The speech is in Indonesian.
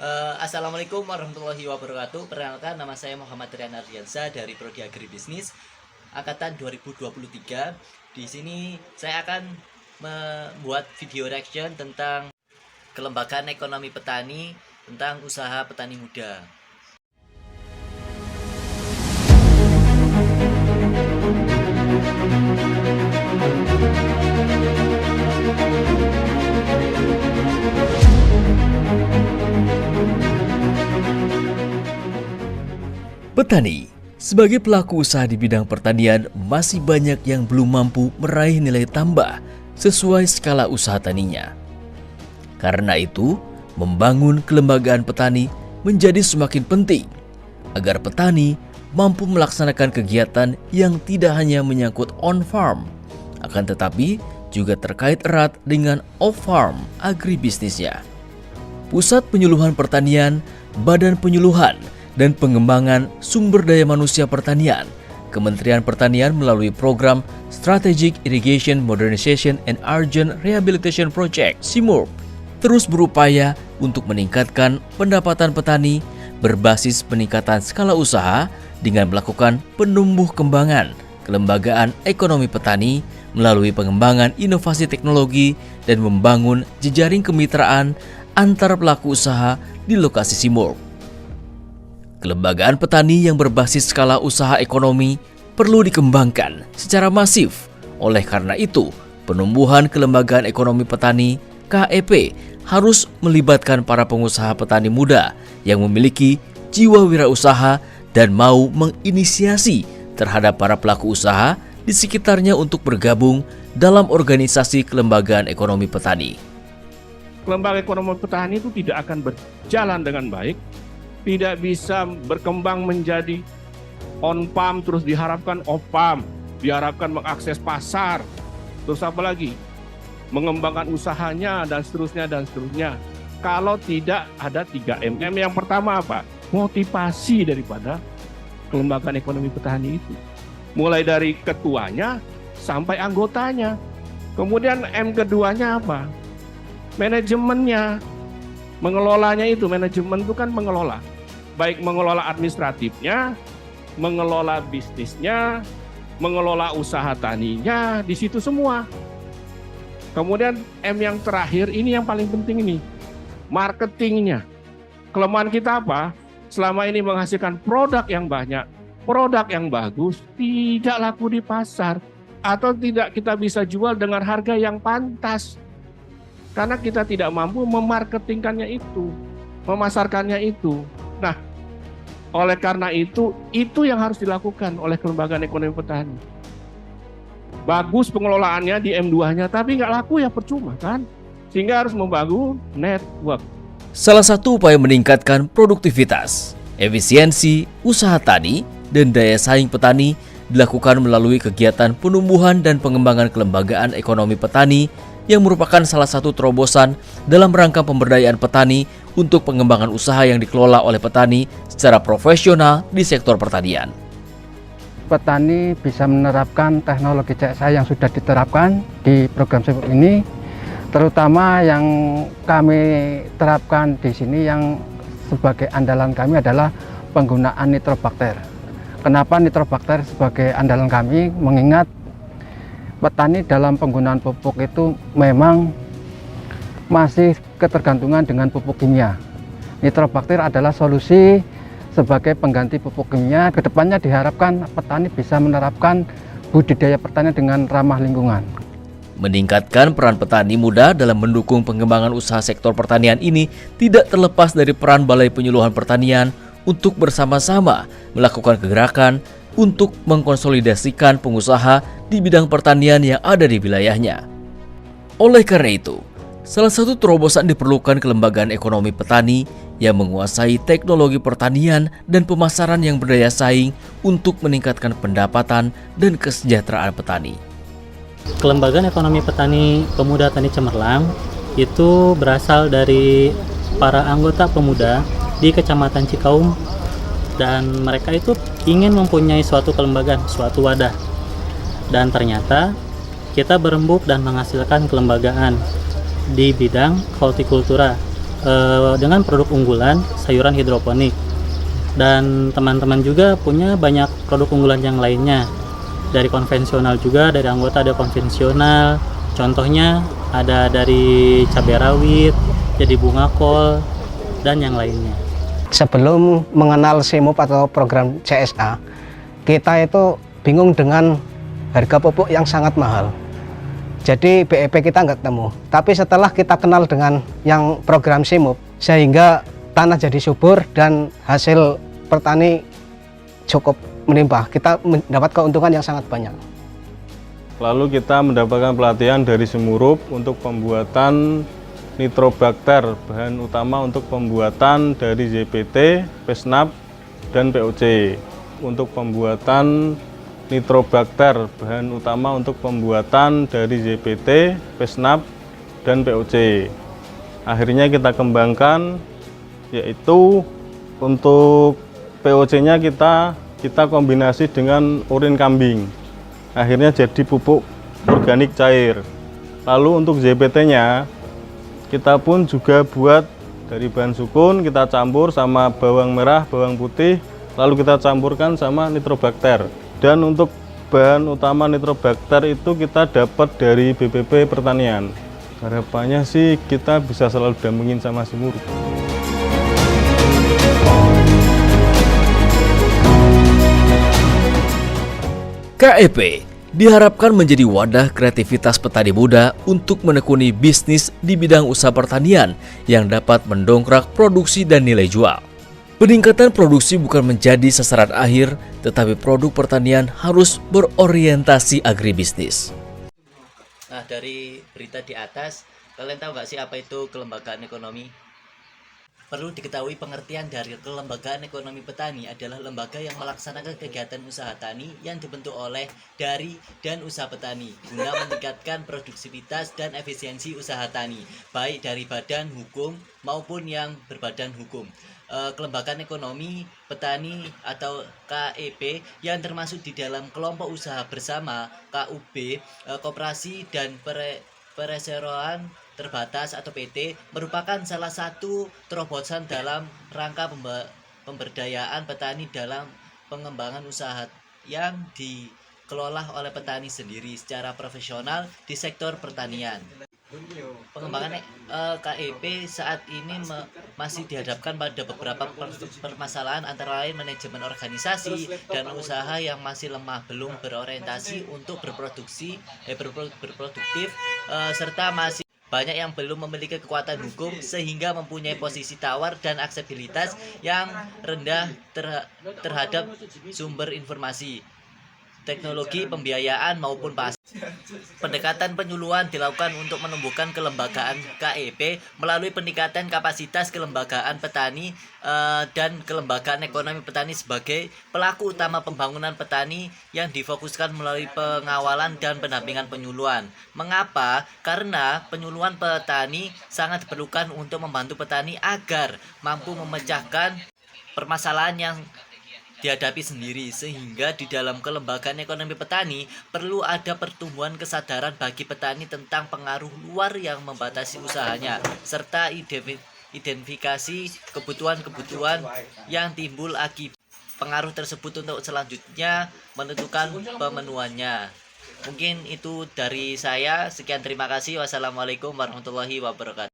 Assalamualaikum warahmatullahi wabarakatuh. Perkenalkan, nama saya Muhammad Rian Ardiansa dari Prodi Agribisnis angkatan 2023. Di sini saya akan membuat video reaction tentang kelembagaan ekonomi petani, tentang usaha petani muda. Petani, sebagai pelaku usaha di bidang pertanian, masih banyak yang belum mampu meraih nilai tambah sesuai skala usaha taninya. Karena itu, membangun kelembagaan petani menjadi semakin penting agar petani mampu melaksanakan kegiatan yang tidak hanya menyangkut on-farm, akan tetapi juga terkait erat dengan off-farm agribisnisnya. Pusat Penyuluhan Pertanian, Badan Penyuluhan dan Pengembangan Sumber Daya Manusia Pertanian, Kementerian Pertanian melalui program Strategic Irrigation Modernization and Urgent Rehabilitation Project (SIMURP) terus berupaya untuk meningkatkan pendapatan petani berbasis peningkatan skala usaha dengan melakukan penumbuh kembangan kelembagaan ekonomi petani melalui pengembangan inovasi teknologi dan membangun jejaring kemitraan antar pelaku usaha di lokasi SIMURP. Kelembagaan petani yang berbasis skala usaha ekonomi perlu dikembangkan secara masif. Oleh karena itu, penumbuhan kelembagaan ekonomi petani (KEP) harus melibatkan para pengusaha petani muda yang memiliki jiwa wirausaha dan mau menginisiasi terhadap para pelaku usaha di sekitarnya untuk bergabung dalam organisasi kelembagaan ekonomi petani. Kelembagaan ekonomi petani itu tidak akan berjalan dengan baik, tidak bisa berkembang menjadi on-farm terus diharapkan off-farm, diharapkan mengakses pasar, terus apa lagi? Mengembangkan usahanya dan seterusnya dan seterusnya. Kalau tidak ada 3M. M yang pertama apa? Motivasi daripada kelembagaan ekonomi petani itu. Mulai dari ketuanya sampai anggotanya. Kemudian M keduanya apa? Manajemennya. Mengelolanya itu, manajemen itu kan mengelola. Baik mengelola administratifnya, mengelola bisnisnya, mengelola usaha taninya, di situ semua. Kemudian M yang terakhir, ini yang paling penting ini, marketingnya. Kelemahan kita apa? Selama ini menghasilkan produk yang banyak, produk yang bagus, tidak laku di pasar, atau tidak kita bisa jual dengan harga yang pantas. Karena kita tidak mampu memarketingkannya itu, memasarkannya itu. Nah, oleh karena itu yang harus dilakukan oleh kelembagaan ekonomi petani. Bagus pengelolaannya di M2-nya, tapi nggak laku ya percuma kan? Sehingga harus membangun network. Salah satu upaya meningkatkan produktivitas, efisiensi, usaha tani, dan daya saing petani dilakukan melalui kegiatan penumbuhan dan pengembangan kelembagaan ekonomi petani yang merupakan salah satu terobosan dalam rangka pemberdayaan petani untuk pengembangan usaha yang dikelola oleh petani secara profesional di sektor pertanian. Petani bisa menerapkan teknologi CSA yang sudah diterapkan di program SIMURP ini, terutama yang kami terapkan di sini yang sebagai andalan kami adalah penggunaan nitrobakter. Kenapa nitrobakter sebagai andalan kami? Mengingat petani dalam penggunaan pupuk itu memang masih ketergantungan dengan pupuk kimia. Nitrobakter adalah solusi sebagai pengganti pupuk kimia. Kedepannya diharapkan petani bisa menerapkan budidaya pertanian dengan ramah lingkungan. Meningkatkan peran petani muda dalam mendukung pengembangan usaha sektor pertanian ini tidak terlepas dari peran Balai Penyuluhan Pertanian untuk bersama-sama melakukan gerakan untuk mengkonsolidasikan pengusaha di bidang pertanian yang ada di wilayahnya. Oleh karena itu, salah satu terobosan diperlukan kelembagaan ekonomi petani yang menguasai teknologi pertanian dan pemasaran yang berdaya saing untuk meningkatkan pendapatan dan kesejahteraan petani. Kelembagaan Ekonomi Petani Pemuda Tani Cemerlang itu berasal dari para anggota pemuda di Kecamatan Cikaum, dan mereka itu ingin mempunyai suatu kelembagaan, suatu wadah. Dan ternyata kita berembuk dan menghasilkan kelembagaan di bidang hortikultura, dengan produk unggulan sayuran hidroponik. Dan teman-teman juga punya banyak produk unggulan yang lainnya. Dari konvensional juga, dari anggota ada konvensional. Contohnya ada dari cabai rawit, jadi bunga kol, dan yang lainnya. Sebelum mengenal SIMUP atau program CSA, kita itu bingung dengan harga pupuk yang sangat mahal. Jadi BEP kita nggak ketemu. Tapi setelah kita kenal dengan yang program SIMUP, sehingga tanah jadi subur dan hasil petani cukup melimpah. Kita mendapat keuntungan yang sangat banyak. Lalu kita mendapatkan pelatihan dari Semurup untuk pembuatan nitrobakter, bahan utama untuk pembuatan dari JPT, PESNAP, dan POC. Untuk pembuatan nitrobakter, bahan utama untuk pembuatan dari JPT, PESNAP, dan POC. Akhirnya kita kembangkan, yaitu untuk POC-nya kita kombinasi dengan urin kambing. Akhirnya jadi pupuk organik cair. Lalu untuk JPT-nya kita pun juga buat dari bahan sukun, kita campur sama bawang merah, bawang putih, lalu kita campurkan sama nitrobakter. Dan untuk bahan utama nitrobakter itu kita dapat dari BPP Pertanian. Harapannya sih kita bisa selalu dampingin sama Semurup. KEP diharapkan menjadi wadah kreativitas petani muda untuk menekuni bisnis di bidang usaha pertanian yang dapat mendongkrak produksi dan nilai jual. Peningkatan produksi bukan menjadi sasaran akhir, tetapi produk pertanian harus berorientasi agribisnis. Nah, dari berita di atas, kalian tahu nggak sih apa itu kelembagaan ekonomi? Perlu diketahui pengertian dari kelembagaan ekonomi petani adalah lembaga yang melaksanakan kegiatan usaha tani yang dibentuk oleh, dari, dan usaha petani guna meningkatkan produktivitas dan efisiensi usaha tani, baik dari badan hukum maupun yang berbadan hukum. Kelembagaan ekonomi petani atau KEP yang termasuk di dalam kelompok usaha bersama KUB, koperasi dan pereseroan terbatas atau PT merupakan salah satu terobosan dalam rangka pemberdayaan petani dalam pengembangan usaha yang dikelola oleh petani sendiri secara profesional di sektor pertanian. Pengembangan KEP saat ini masih dihadapkan pada beberapa permasalahan, antara lain manajemen organisasi dan usaha yang masih lemah, belum berorientasi untuk berproduktif, serta masih banyak yang belum memiliki kekuatan hukum sehingga mempunyai posisi tawar dan aksesibilitas yang rendah terhadap sumber informasi, teknologi, pembiayaan maupun pasar. Pendekatan penyuluhan dilakukan untuk menumbuhkan kelembagaan KEP melalui peningkatan kapasitas kelembagaan petani dan kelembagaan ekonomi petani sebagai pelaku utama pembangunan petani yang difokuskan melalui pengawalan dan pendampingan penyuluhan. Mengapa? Karena penyuluhan petani sangat diperlukan untuk membantu petani agar mampu memecahkan permasalahan yang dihadapi sendiri, sehingga di dalam kelembagaan ekonomi petani perlu ada pertumbuhan kesadaran bagi petani tentang pengaruh luar yang membatasi usahanya, serta identifikasi kebutuhan-kebutuhan yang timbul akibat pengaruh tersebut untuk selanjutnya menentukan pemenuhannya. Mungkin itu dari saya. Sekian, terima kasih. Wassalamualaikum warahmatullahi wabarakatuh.